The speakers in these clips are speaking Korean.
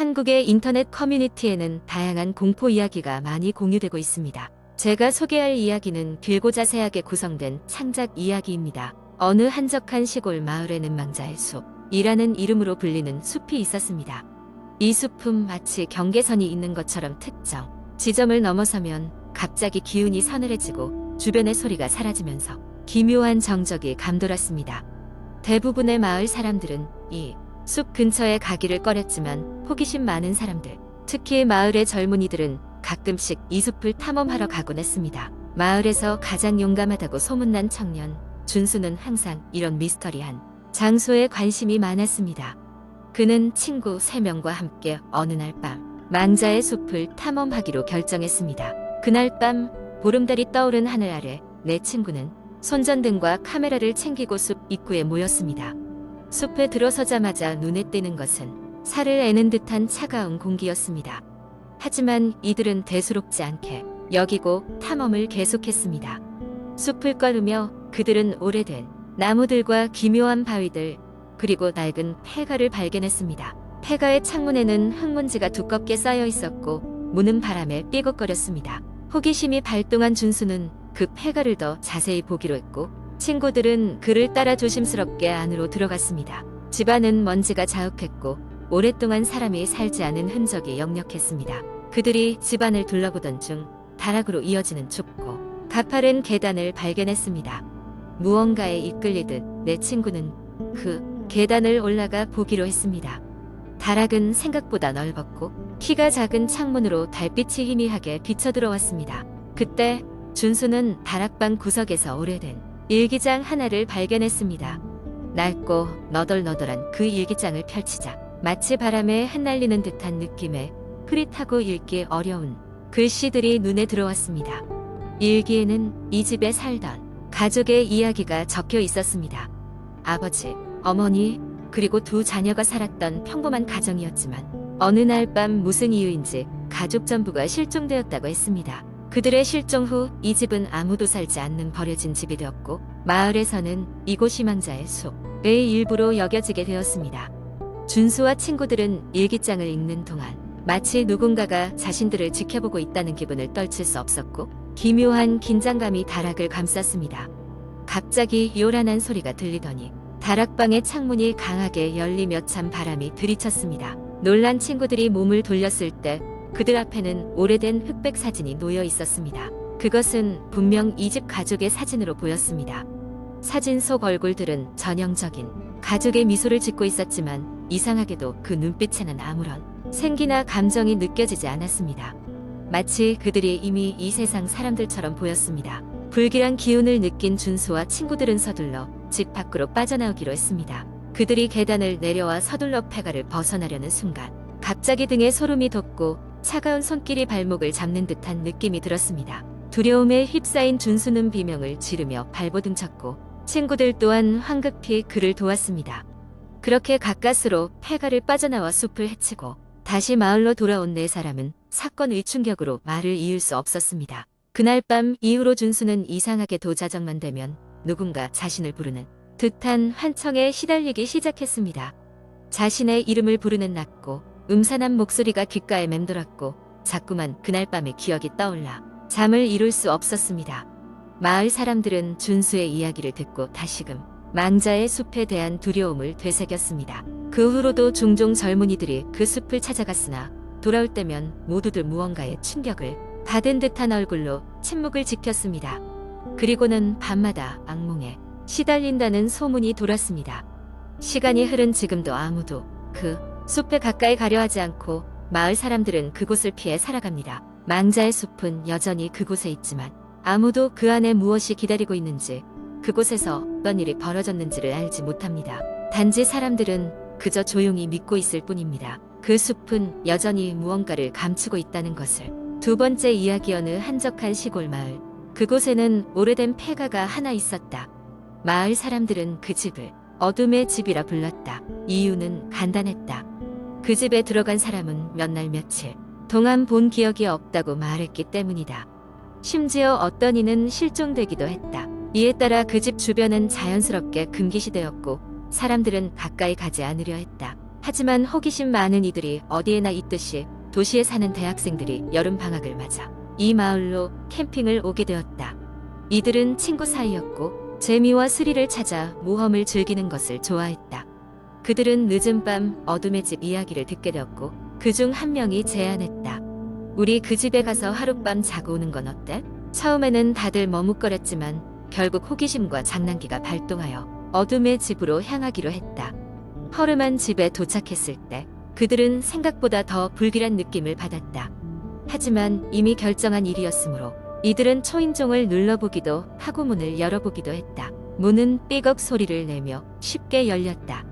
한국의 인터넷 커뮤니티에는 다양한 공포 이야기가 많이 공유되고 있습니다. 제가 소개할 이야기는 길고 자세하게 구성된 창작 이야기입니다. 어느 한적한 시골 마을에는 망자의 숲이라는 이름으로 불리는 숲이 있었습니다. 이 숲은 마치 경계선이 있는 것처럼 특정 지점을 넘어서면 갑자기 기운이 서늘해지고 주변의 소리가 사라지면서 기묘한 정적이 감돌았습니다. 대부분의 마을 사람들은 이 숲 근처에 가기를 꺼렸지만 호기심 많은 사람들, 특히 마을의 젊은이들은 가끔씩 이 숲을 탐험하러 가곤 했습니다. 마을에서 가장 용감하다고 소문난 청년 준수는 항상 이런 미스터리한 장소에 관심이 많았습니다. 그는 친구 3명과 함께 어느 날 밤 망자의 숲을 탐험하기로 결정했습니다. 그날 밤 보름달이 떠오른 하늘 아래 내 친구는 손전등과 카메라를 챙기고 숲 입구에 모였습니다. 숲에 들어서자마자 눈에 띄는 것은 살을 애는 듯한 차가운 공기였습니다. 하지만 이들은 대수롭지 않게 여기고 탐험을 계속했습니다. 숲을 걸으며 그들은 오래된 나무들과 기묘한 바위들, 그리고 낡은 폐가를 발견했습니다. 폐가의 창문에는 흙먼지가 두껍게 쌓여 있었고 문은 바람에 삐걱거렸습니다. 호기심이 발동한 준수는 그 폐가를 더 자세히 보기로 했고 친구들은 그를 따라 조심스럽게 안으로 들어갔습니다. 집안은 먼지가 자욱했고 오랫동안 사람이 살지 않은 흔적이 역력했습니다. 그들이 집안을 둘러보던 중 다락으로 이어지는 좁고 가파른 계단을 발견했습니다. 무언가에 이끌리듯 내 친구는 그 계단을 올라가 보기로 했습니다. 다락은 생각보다 넓었고 키가 작은 창문으로 달빛이 희미하게 비쳐들어왔습니다. 그때 준수는 다락방 구석에서 오래된 일기장 하나를 발견했습니다. 낡고 너덜너덜한 그 일기장을 펼치자 마치 바람에 흩날리는 듯한 느낌의 흐릿하고 읽기 어려운 글씨들이 눈에 들어왔습니다. 일기에는 이 집에 살던 가족의 이야기가 적혀 있었습니다. 아버지, 어머니, 그리고 2 자녀가 살았던 평범한 가정이었지만 어느 날 밤 무슨 이유인지 가족 전부가 실종되었다고 했습니다. 그들의 실종 후 이 집은 아무도 살지 않는 버려진 집이 되었고 마을에서는 이곳이 망자의 숲의 일부로 여겨지게 되었습니다. 준수와 친구들은 일기장을 읽는 동안 마치 누군가가 자신들을 지켜보고 있다는 기분을 떨칠 수 없었고 기묘한 긴장감이 다락을 감쌌습니다. 갑자기 요란한 소리가 들리더니 다락방의 창문이 강하게 열리며 찬 바람이 들이쳤습니다. 놀란 친구들이 몸을 돌렸을 때 그들 앞에는 오래된 흑백 사진이 놓여 있었습니다. 그것은 분명 이 집 가족의 사진으로 보였습니다. 사진 속 얼굴들은 전형적인 가족의 미소를 짓고 있었지만 이상하게도 그 눈빛에는 아무런 생기나 감정이 느껴지지 않았습니다. 마치 그들이 이미 이 세상 사람들처럼 보였습니다. 불길한 기운을 느낀 준수와 친구들은 서둘러 집 밖으로 빠져나오기로 했습니다. 그들이 계단을 내려와 서둘러 폐가를 벗어나려는 순간 갑자기 등에 소름이 돋고 차가운 손길이 발목을 잡는 듯한 느낌이 들었습니다. 두려움에 휩싸인 준수는 비명을 지르며 발버둥쳤고 친구들 또한 황급히 그를 도왔습니다. 그렇게 가까스로 폐가를 빠져나와 숲을 헤치고 다시 마을로 돌아온 4사람은 사건의 충격으로 말을 이을 수 없었습니다. 그날 밤 이후로 준수는 이상하게 도자정만 되면 누군가 자신을 부르는 듯한 환청에 시달리기 시작했습니다. 자신의 이름을 부르는 낮고 음산한 목소리가 귓가에 맴돌았고 자꾸만 그날 밤의 기억이 떠올라 잠을 이룰 수 없었습니다. 마을 사람들은 준수의 이야기를 듣고 다시금 망자의 숲에 대한 두려움을 되새겼습니다. 그 후로도 종종 젊은이들이 그 숲을 찾아갔으나 돌아올 때면 모두들 무언가에 충격을 받은 듯한 얼굴로 침묵을 지켰습니다. 그리고는 밤마다 악몽에 시달린다는 소문이 돌았습니다. 시간이 흐른 지금도 아무도 그 숲에 가까이 가려 하지 않고 마을 사람들은 그곳을 피해 살아갑니다. 망자의 숲은 여전히 그곳에 있지만 아무도 그 안에 무엇이 기다리고 있는지 그곳에서 어떤 일이 벌어졌는지를 알지 못합니다. 단지 사람들은 그저 조용히 믿고 있을 뿐입니다. 그 숲은 여전히 무언가를 감추고 있다는 것을. 2번째 이야기 어느 한적한 시골 마을. 그곳에는 오래된 폐가가 하나 있었다. 마을 사람들은 그 집을 어둠의 집이라 불렀다. 이유는 간단했다. 그 집에 들어간 사람은 몇 날 며칠 동안 본 기억이 없다고 말했기 때문이다. 심지어 어떤 이는 실종되기도 했다. 이에 따라 그 집 주변은 자연스럽게 금기시되었고 사람들은 가까이 가지 않으려 했다. 하지만 호기심 많은 이들이 어디에나 있듯이 도시에 사는 대학생들이 여름 방학을 맞아 이 마을로 캠핑을 오게 되었다. 이들은 친구 사이였고 재미와 스릴을 찾아 모험을 즐기는 것을 좋아했다. 그들은 늦은 밤 어둠의 집 이야기를 듣게 되었고 그중 한 명이 제안했다. 우리 그 집에 가서 하룻밤 자고 오는 건 어때? 처음에는 다들 머뭇거렸지만 결국 호기심과 장난기가 발동하여 어둠의 집으로 향하기로 했다. 허름한 집에 도착했을 때 그들은 생각보다 더 불길한 느낌을 받았다. 하지만 이미 결정한 일이었으므로 이들은 초인종을 눌러보기도 하고 문을 열어보기도 했다. 문은 삐걱 소리를 내며 쉽게 열렸다.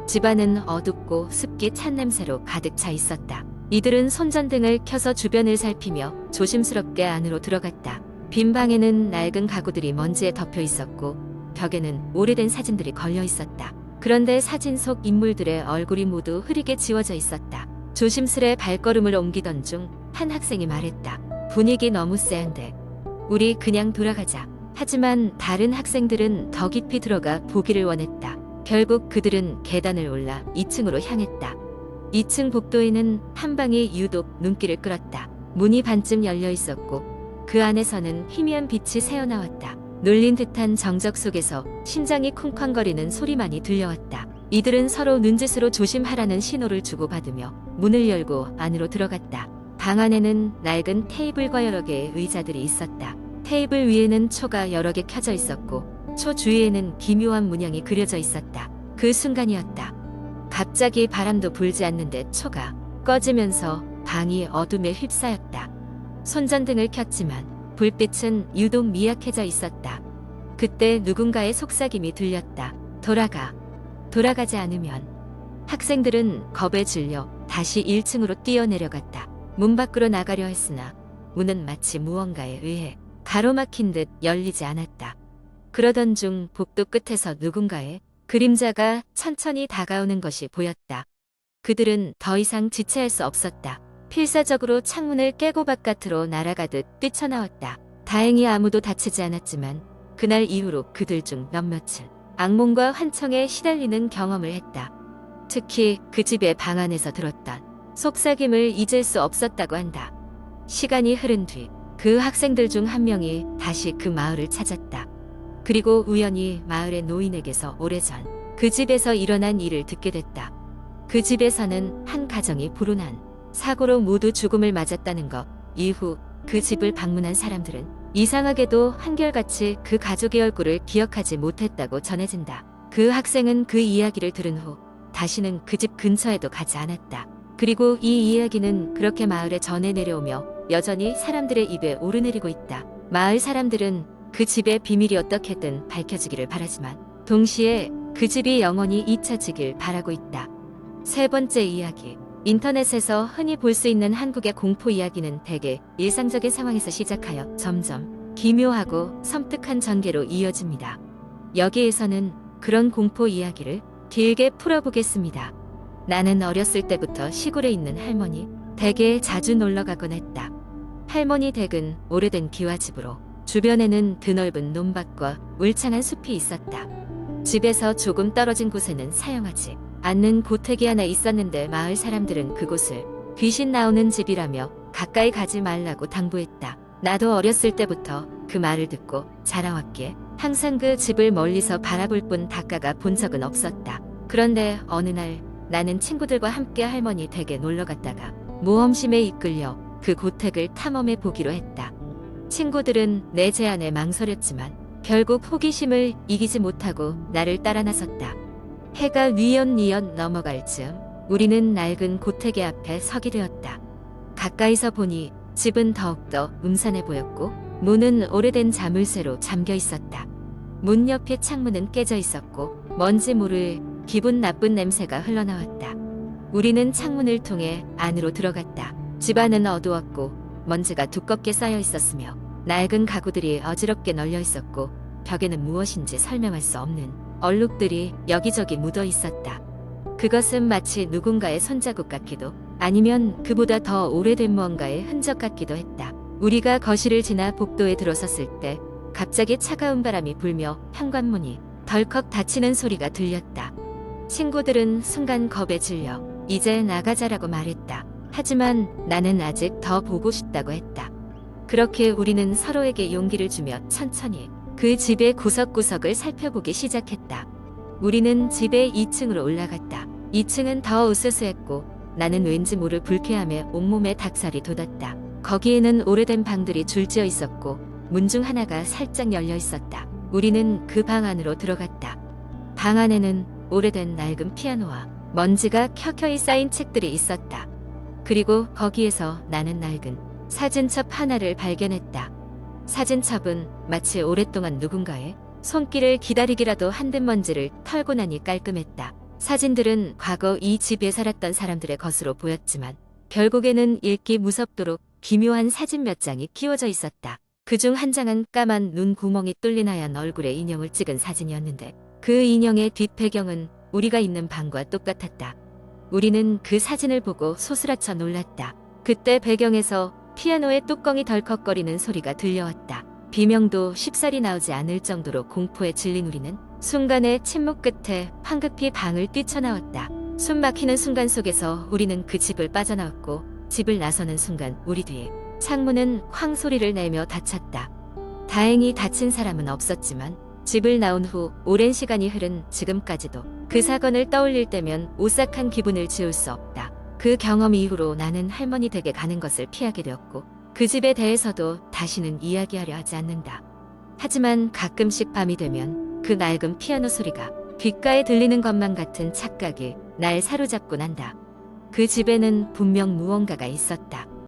집안은 어둡고 습기 찬 냄새로 가득 차 있었다. 이들은 손전등을 켜서 주변을 살피며 조심스럽게 안으로 들어갔다. 빈 방에는 낡은 가구들이 먼지에 덮여 있었고 벽에는 오래된 사진들이 걸려 있었다. 그런데 사진 속 인물들의 얼굴이 모두 흐리게 지워져 있었다. 조심스레 발걸음을 옮기던 중 한 학생이 말했다. 분위기 너무 쎄한데 우리 그냥 돌아가자. 하지만 다른 학생들은 더 깊이 들어가 보기를 원했다. 결국 그들은 계단을 올라 2층으로 향했다. 2층 복도에는 한 방이 유독 눈길을 끌었다. 문이 반쯤 열려 있었고 그 안에서는 희미한 빛이 새어나왔다. 눌린 듯한 정적 속에서 심장이 쿵쾅거리는 소리만이 들려왔다. 이들은 서로 눈짓으로 조심하라는 신호를 주고받으며 문을 열고 안으로 들어갔다. 방 안에는 낡은 테이블과 여러 개의 의자들이 있었다. 테이블 위에는 초가 여러 개 켜져 있었고 초 주위에는 기묘한 문양이 그려져 있었다. 그 순간이었다. 갑자기 바람도 불지 않는데 초가 꺼지면서 방이 어둠에 휩싸였다. 손전등을 켰지만 불빛은 유독 미약해져 있었다. 그때 누군가의 속삭임이 들렸다. 돌아가지 않으면. 학생들은 겁에 질려 다시 1층으로 뛰어내려갔다. 문 밖으로 나가려 했으나 문은 마치 무언가에 의해 가로막힌 듯 열리지 않았다. 그러던 중 복도 끝에서 누군가의 그림자가 천천히 다가오는 것이 보였다. 그들은 더 이상 지체할 수 없었다. 필사적으로 창문을 깨고 바깥으로 날아가듯 뛰쳐나왔다. 다행히 아무도 다치지 않았지만 그날 이후로 그들 중 몇몇은 악몽과 환청에 시달리는 경험을 했다. 특히 그 집의 방 안에서 들었던 속삭임을 잊을 수 없었다고 한다. 시간이 흐른 뒤 그 학생들 중 한 명이 다시 그 마을을 찾았다. 그리고 우연히 마을의 노인에게서 오래전 그 집에서 일어난 일을 듣게 됐다. 그 집에서는 한 가정이 불운한 사고로 모두 죽음을 맞았다는 것. 이후 그 집을 방문한 사람들은 이상하게도 한결같이 그 가족의 얼굴을 기억하지 못했다고 전해진다. 그 학생은 그 이야기를 들은 후 다시는 그 집 근처에도 가지 않았다. 그리고 이 이야기는 그렇게 마을에 전해 내려오며 여전히 사람들의 입에 오르내리고 있다. 마을 사람들은 그 집의 비밀이 어떻게든 밝혀지기를 바라지만 동시에 그 집이 영원히 잊혀지길 바라고 있다. 세 번째 이야기. 인터넷에서 흔히 볼 수 있는 한국의 공포 이야기는 대개 일상적인 상황에서 시작하여 점점 기묘하고 섬뜩한 전개로 이어집니다. 여기에서는 그런 공포 이야기를 길게 풀어보겠습니다. 나는 어렸을 때부터 시골에 있는 할머니 댁에 자주 놀러가곤 했다. 할머니 댁은 오래된 기와집으로 주변에는 드넓은 논밭과 울창한 숲이 있었다. 집에서 조금 떨어진 곳에는 사용하지 않는 고택이 하나 있었는데 마을 사람들은 그곳을 귀신 나오는 집이라며 가까이 가지 말라고 당부했다. 나도 어렸을 때부터 그 말을 듣고 자라왔기에 항상 그 집을 멀리서 바라볼 뿐 다가가 본 적은 없었다. 그런데 어느 날 나는 친구들과 함께 할머니 댁에 놀러 갔다가 모험심에 이끌려 그 고택을 탐험해 보기로 했다. 친구들은 내 제안에 망설였지만 결국 호기심을 이기지 못하고 나를 따라 나섰다. 해가 뉘엿뉘엿 넘어갈 즈음 우리는 낡은 고택의 앞에 서게 되었다. 가까이서 보니 집은 더욱더 음산해 보였고 문은 오래된 자물쇠로 잠겨 있었다. 문 옆의 창문은 깨져 있었고 뭔지 모를 기분 나쁜 냄새가 흘러나왔다. 우리는 창문을 통해 안으로 들어갔다. 집안은 어두웠고 먼지가 두껍게 쌓여 있었으며 낡은 가구들이 어지럽게 널려 있었고 벽에는 무엇인지 설명할 수 없는 얼룩들이 여기저기 묻어 있었다. 그것은 마치 누군가의 손자국 같기도 아니면 그보다 더 오래된 무언가의 흔적 같기도 했다. 우리가 거실을 지나 복도에 들어섰을 때 갑자기 차가운 바람이 불며 현관문이 덜컥 닫히는 소리가 들렸다. 친구들은 순간 겁에 질려 이제 나가자라고 말했다. 하지만 나는 아직 더 보고 싶다고 했다. 그렇게 우리는 서로에게 용기를 주며 천천히 그 집의 구석구석을 살펴보기 시작했다. 우리는 집의 2층으로 올라갔다. 2층은 더 으스스했고 나는 왠지 모를 불쾌함에 온몸에 닭살이 돋았다. 거기에는 오래된 방들이 줄지어 있었고 문 중 하나가 살짝 열려 있었다. 우리는 그 방 안으로 들어갔다. 방 안에는 오래된 낡은 피아노와 먼지가 켜켜이 쌓인 책들이 있었다. 그리고 거기에서 나는 낡은 사진첩 하나를 발견했다. 사진첩은 마치 오랫동안 누군가의 손길을 기다리기라도 한 듯 먼지를 털고 나니 깔끔했다. 사진들은 과거 이 집에 살았던 사람들의 것으로 보였지만 결국에는 읽기 무섭도록 기묘한 사진 몇 장이 끼워져 있었다. 그중 한 장은 까만 눈 구멍이 뚫린 하얀 얼굴의 인형을 찍은 사진이었는데 그 인형의 뒷배경은 우리가 있는 방과 똑같았다. 우리는 그 사진을 보고 소스라쳐 놀랐다. 그때 배경에서 피아노의 뚜껑이 덜컥거리는 소리가 들려왔다. 비명도 쉽사리 나오지 않을 정도로 공포에 질린 우리는 순간의 침묵 끝에 황급히 방을 뛰쳐나왔다. 숨 막히는 순간 속에서 우리는 그 집을 빠져나왔고 집을 나서는 순간 우리 뒤에 창문은 쾅 소리를 내며 닫혔다. 다행히 다친 사람은 없었지만 집을 나온 후 오랜 시간이 흐른 지금까지도 그 사건을 떠올릴 때면 오싹한 기분을 지울 수 없다. 그 경험 이후로 나는 할머니 댁에 가는 것을 피하게 되었고 그 집에 대해서도 다시는 이야기하려 하지 않는다. 하지만 가끔씩 밤이 되면 그 낡은 피아노 소리가 귓가에 들리는 것만 같은 착각이 날 사로잡곤 한다. 그 집에는 분명 무언가가 있었다.